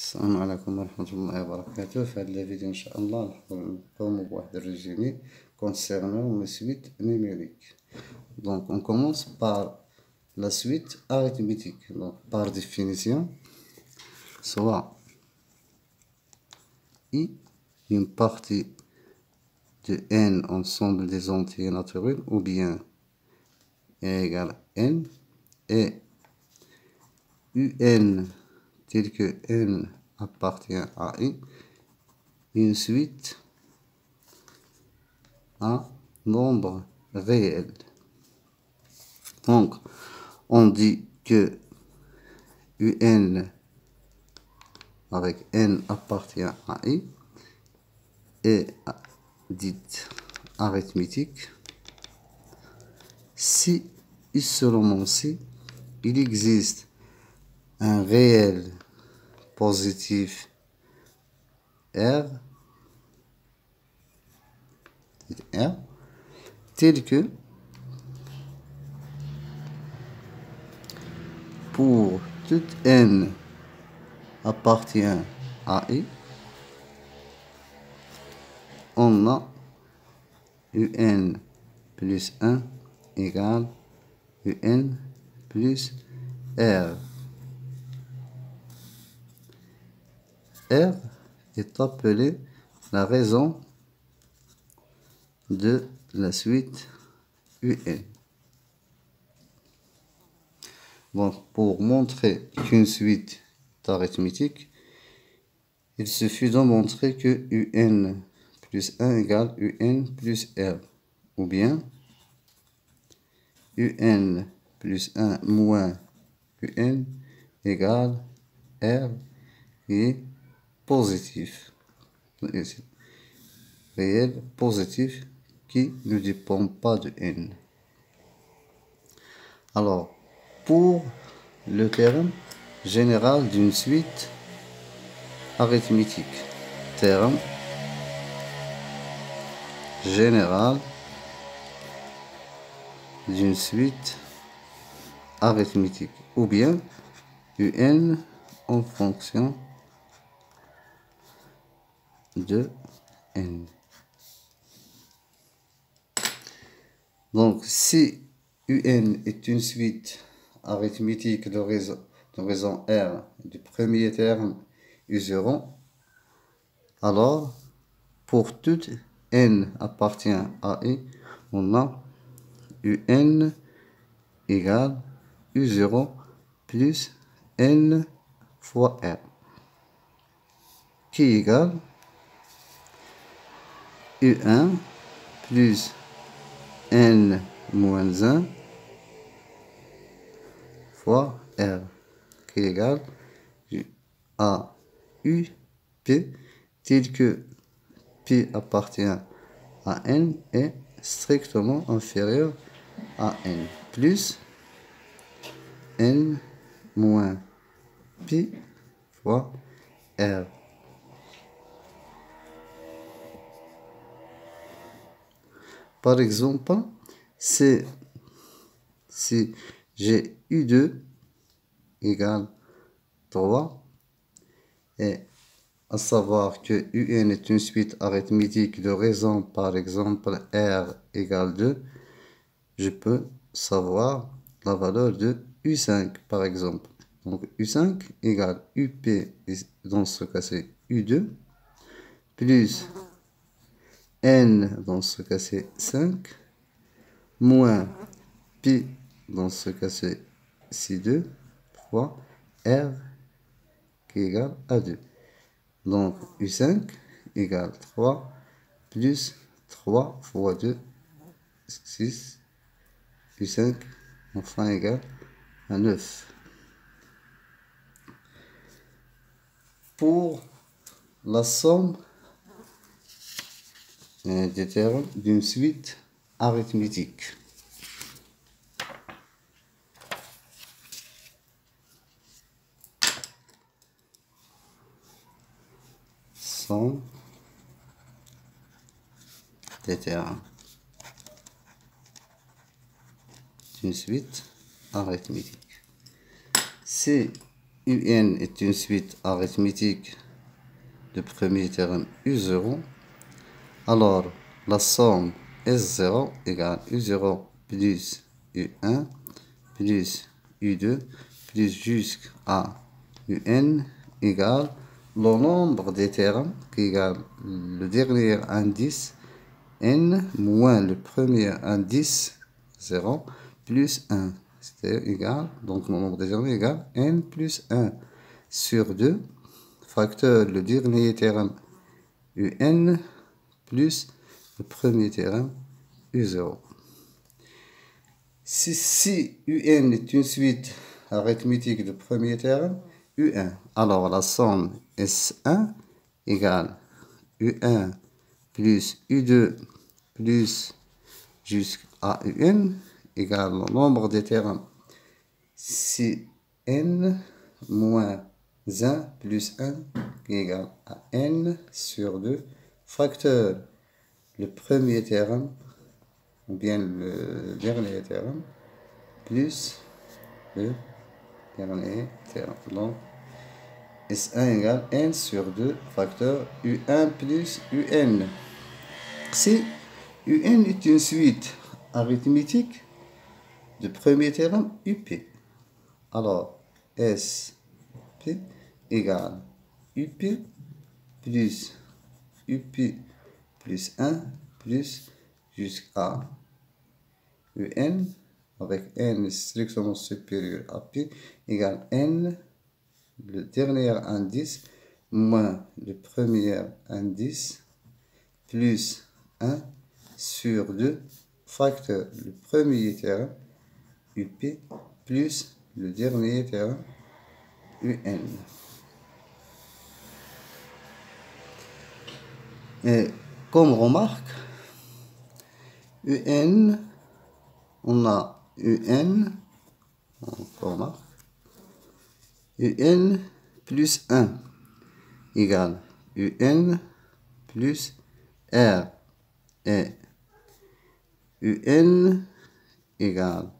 السلام عليكم ورحمة الله وبركاته. في هذا الفيديو إن شاء الله نقوم بواحد الريزومي concernant les suites numériques. Donc on commence par la suite arithmétique. Donc par définition, soit I, une partie de n ensemble des entiers naturels, ou bien n égale n, et un tel que n appartient à I, une suite à nombre réel. Donc, on dit que un avec n appartient à I est dite arithmétique si et seulement si il existe un réel positif R tel que pour tout n appartient à I, on a un plus 1 égale un plus R. R est appelé la raison de la suite un. Bon, pour montrer qu'une suite est arithmétique, il suffit de montrer que un plus 1 égale un plus R, ou bien un plus 1 moins un égale R qui est positif, réel positif qui ne dépend pas de n. Alors, pour le terme général d'une suite arithmétique, terme général d'une suite arithmétique, ou bien un en fonction de n. Donc, si un est une suite arithmétique de raison R du premier terme U0, alors pour tout n appartient à I, on a un égale U0 plus n fois R, qui égale U1 plus n moins 1 fois R, qui égale à UP, tel que P appartient à n est strictement inférieur à n, plus n moins P fois R. Par exemple, si j'ai U2 égale 3, et à savoir que UN est une suite arithmétique de raison, par exemple R égale 2, je peux savoir la valeur de U5 par exemple. Donc U5 égale UP, dans ce cas c'est U2, plus N, dans ce cas c'est 5, moins P, dans ce cas c'est C2, fois R qui égale à 2. Donc U5 égale 3 plus 3 fois 2, 6. U5 enfin égale à 9. Pour la somme des termes d'une suite arithmétique, somme des termes d'une suite arithmétique, c'est UN est une suite arithmétique de premier terme U0, alors la somme S0 égale U0 plus U1 plus U2 plus jusqu'à UN égale le nombre des termes qui égale le dernier indice n moins le premier indice 0 plus 1. C'est égal, donc le nombre des termes égale n plus 1 sur 2, facteur le dernier terme un plus le premier terme u0. Si un est une suite arithmétique de premier terme u1, alors la somme S1 égale u1 plus u2 plus jusqu'à un égale le nombre des termes si n moins 1 plus 1 qui est égal à n sur 2 facteur le premier terme ou bien le dernier terme plus le dernier terme. Donc S1 égale n sur 2 facteur U1 plus UN. Si UN est une suite arithmétique de premier terme UP, alors SP égale UP plus UP plus 1 plus jusqu'à UN avec n strictement supérieur à P égale n, le dernier indice, moins le premier indice, plus 1 sur 2, facteur le premier terme, UP, plus le dernier terme, UN. Et comme remarque, UN, on a UN, on remarque, UN plus 1 égale UN plus R et UN égale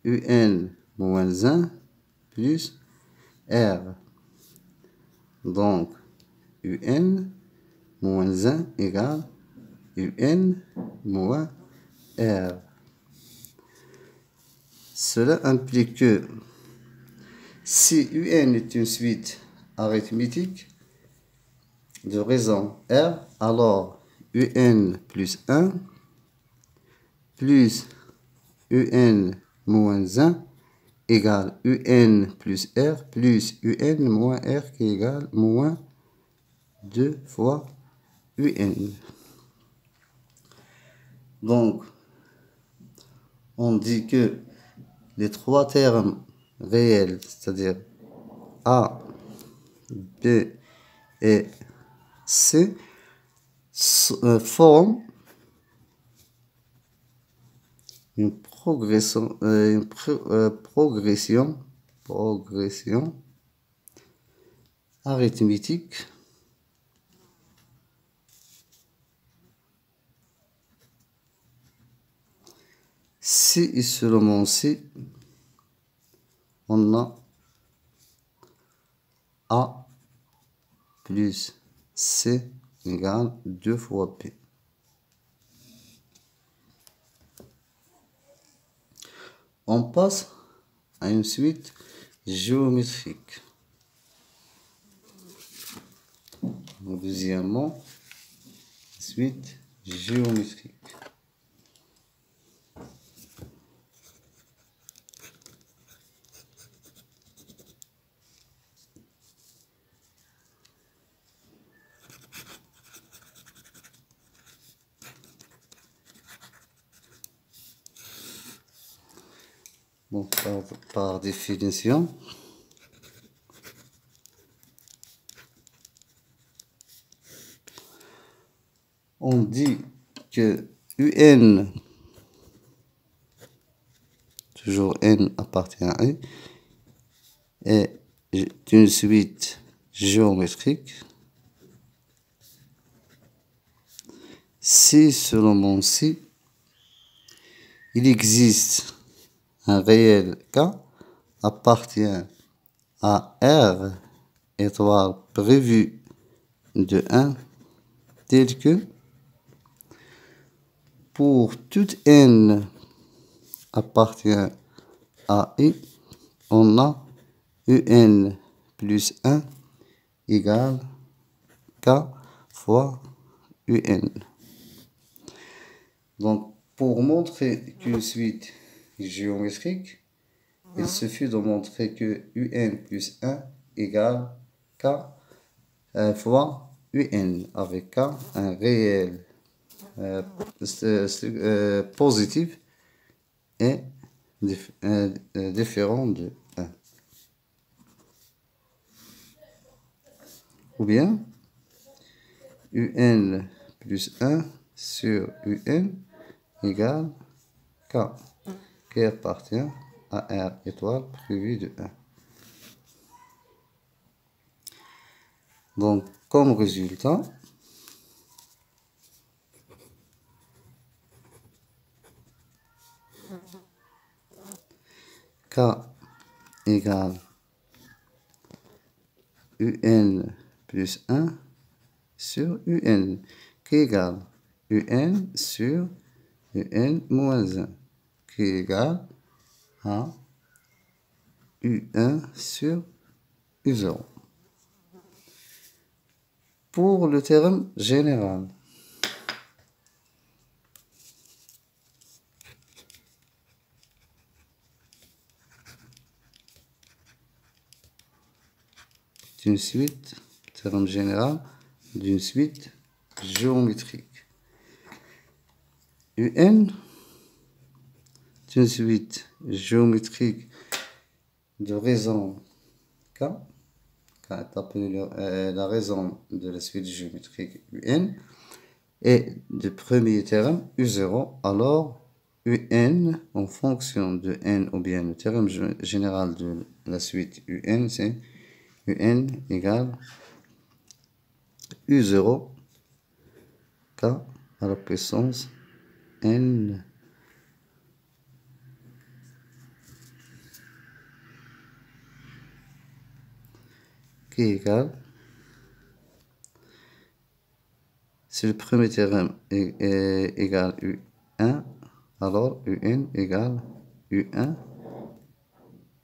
UN moins 1 plus R. Donc UN moins 1 égale UN moins R. Cela implique que si UN est une suite arithmétique de raison R, alors UN plus 1 plus UN moins 1 égale UN plus R plus UN moins R qui égale moins 2 fois UN. Donc, on dit que les trois termes réels, c'est-à-dire A, B et C, forment une progression arithmétique si et seulement si on a A plus C égale 2 fois P. On passe à une suite géométrique. Deuxièmement, suite géométrique. Bon, par définition, on dit que UN, toujours N appartient à E, est une suite géométrique si seulement si il existe un réel K appartient à R étoile prévu de 1 tel que pour toute n appartient à I, on a un plus 1 égale k fois un. Donc, pour montrer qu'une suite géométrique, il suffit de montrer que un plus 1 égale k fois un, avec k un réel positif et différent de 1. Ou bien un plus 1 sur un égale k qui appartient à R étoile prévu de 1. Donc, comme résultat, k égale un plus 1 sur un, qui égale un sur un moins 1, qui égale à un sur u0. Pour le terme général, d'une suite, terme général d'une suite géométrique. Un, une suite géométrique de raison K est appelée la raison de la suite géométrique Un, et du premier terme U0, alors Un en fonction de N, ou bien le terme général de la suite Un, c'est Un égale U0 K à la puissance N qui égale, si le premier terme est égal U1, alors UN égale U1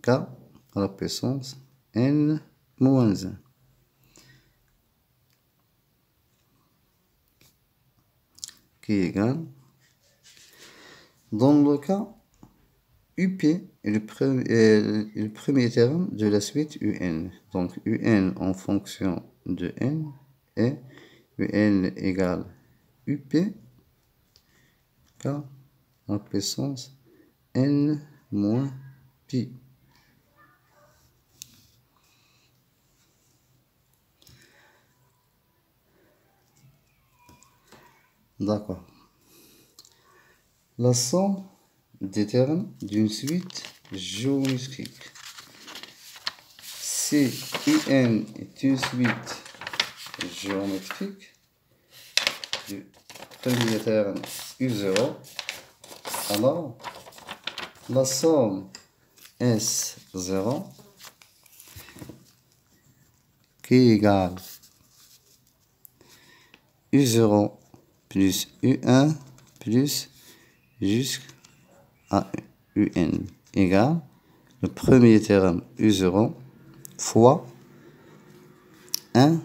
K à la puissance N moins 1. Qui égale, dans le cas UP est le premier terme de la suite UN. Donc UN en fonction de N et UN égale UP K à la puissance N moins pi. D'accord. La somme des termes d'une suite géométrique. Si UN est une suite géométrique du premier terme U0, alors la somme S0 qui est égale U0 plus U1 plus jusqu'à UN égale le premier terme U0 fois 1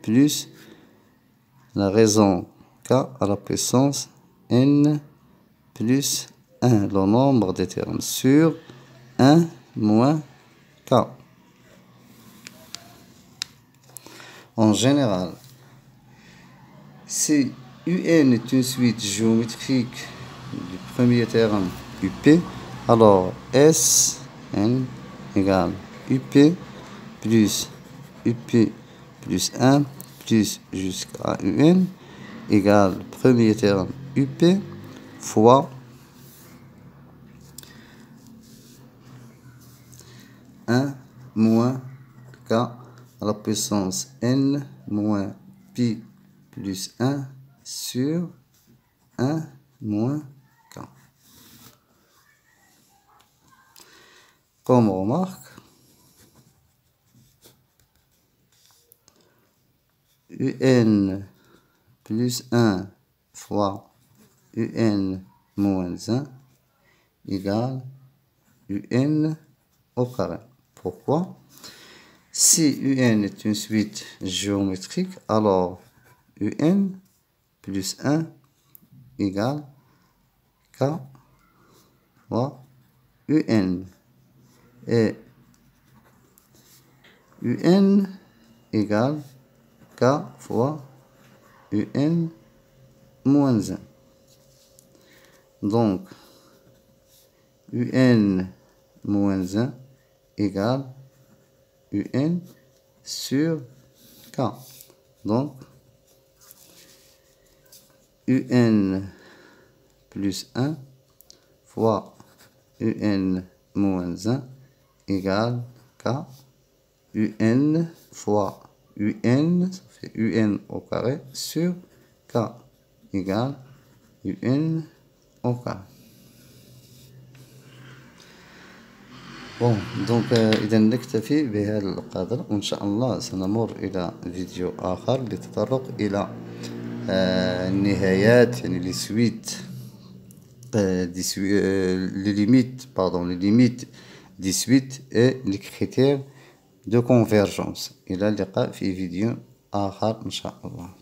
plus la raison K à la puissance N plus 1, le nombre des termes, sur 1 moins K. En général, si UN est une suite géométrique du premier terme UP, alors Sn égale UP plus UP plus 1 plus jusqu'à UN égale premier terme UP fois 1 moins K à la puissance N moins pi plus 1 sur 1 moins K. Comme remarque, UN plus 1 fois UN moins 1 égale UN au carré. Pourquoi? Si UN est une suite géométrique, alors UN plus 1 égale K fois UN. Et UN égale K fois UN moins 1. Donc, UN moins 1 égale UN sur K. Donc, UN plus 1 fois UN moins 1 égale K. UN fois UN, ça fait UN au carré, sur K égale UN au carré. donc إذا نكتفي بهذا القدر، وإن شاء الله سنمر إلى فيديو آخر للتطرق إلى النهايات، يعني les suites les limites des suites et les critères de convergence. إلى اللقاء في فيديو آخر إن شاء الله.